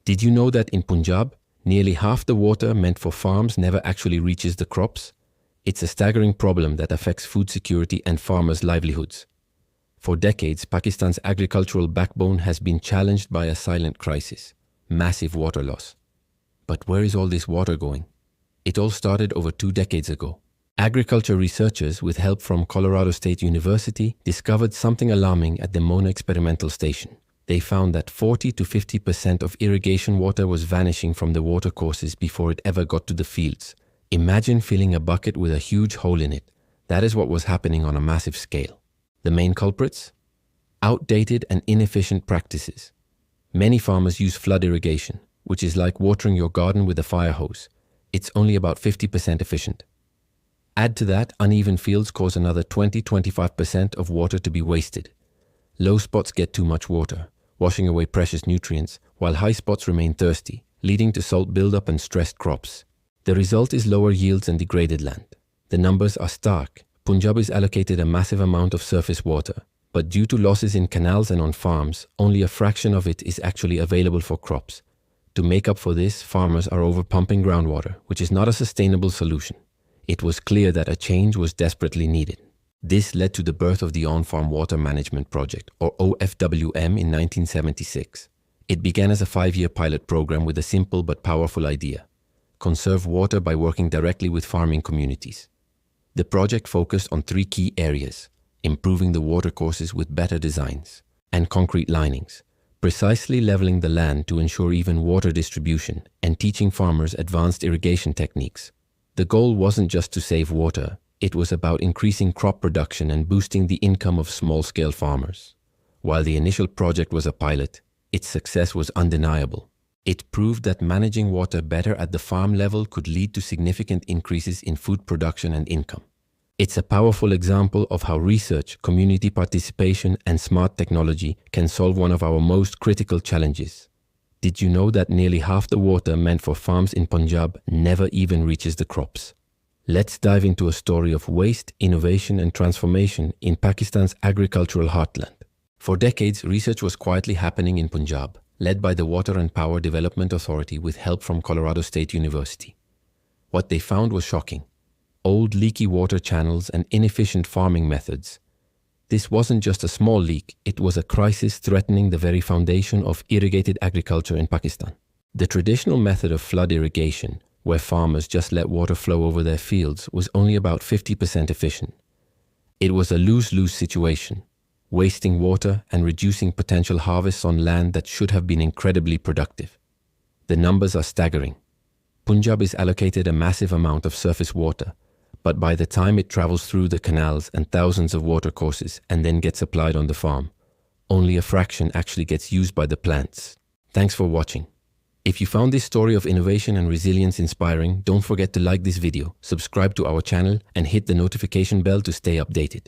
Did you know that in Punjab, nearly half the water meant for farms never actually reaches the crops? It's a staggering problem that affects food security and farmers' livelihoods. For decades, Pakistan's agricultural backbone has been challenged by a silent crisis: massive water loss. But where is all this water going? It all started over 2 decades ago. Agriculture researchers, with help from Colorado State University, discovered something alarming at the Mona experimental station. They found that 40 to 50% of irrigation water was vanishing from the watercourses before it ever got to the fields. Imagine filling a bucket with a huge hole in it. That is what was happening on a massive scale. The main culprits? Outdated and inefficient practices. Many farmers use flood irrigation, which is like watering your garden with a fire hose. It's only about 50% efficient. Add to that, uneven fields cause another 20-25% of water to be wasted. Low spots get too much water, washing away precious nutrients, while high spots remain thirsty, leading to salt buildup and stressed crops. The result is lower yields and degraded land. The numbers are stark. Punjab is allocated a massive amount of surface water, but due to losses in canals and on farms, only a fraction of it is actually available for crops. To make up for this, farmers are overpumping groundwater, which is not a sustainable solution. It was clear that a change was desperately needed. This led to the birth of the On-Farm Water Management Project, or OFWM, in 1976. It began as a 5-year pilot program with a simple but powerful idea: conserve water by working directly with farming communities. The project focused on 3 key areas: improving the watercourses with better designs, and concrete linings, precisely leveling the land to ensure even water distribution, and teaching farmers advanced irrigation techniques. The goal wasn't just to save water, it was about increasing crop production and boosting the income of small-scale farmers. While the initial project was a pilot, its success was undeniable. It proved that managing water better at the farm level could lead to significant increases in food production and income. It's a powerful example of how research, community participation, and smart technology can solve one of our most critical challenges. Did you know that nearly half the water meant for farms in Punjab never even reaches the crops? Let's dive into a story of waste, innovation, and transformation in Pakistan's agricultural heartland. For decades, research was quietly happening in Punjab, led by the Water and Power Development Authority with help from Colorado State University. What they found was shocking: old leaky water channels and inefficient farming methods. This wasn't just a small leak, it was a crisis threatening the very foundation of irrigated agriculture in Pakistan. The traditional method of flood irrigation, where farmers just let water flow over their fields, was only about 50% efficient. It was a lose-lose situation, wasting water and reducing potential harvests on land that should have been incredibly productive. The numbers are staggering. Punjab is allocated a massive amount of surface water, but by the time it travels through the canals and thousands of watercourses and then gets applied on the farm, only a fraction actually gets used by the plants. Thanks for watching. If you found this story of innovation and resilience inspiring, don't forget to like this video, subscribe to our channel, and hit the notification bell to stay updated.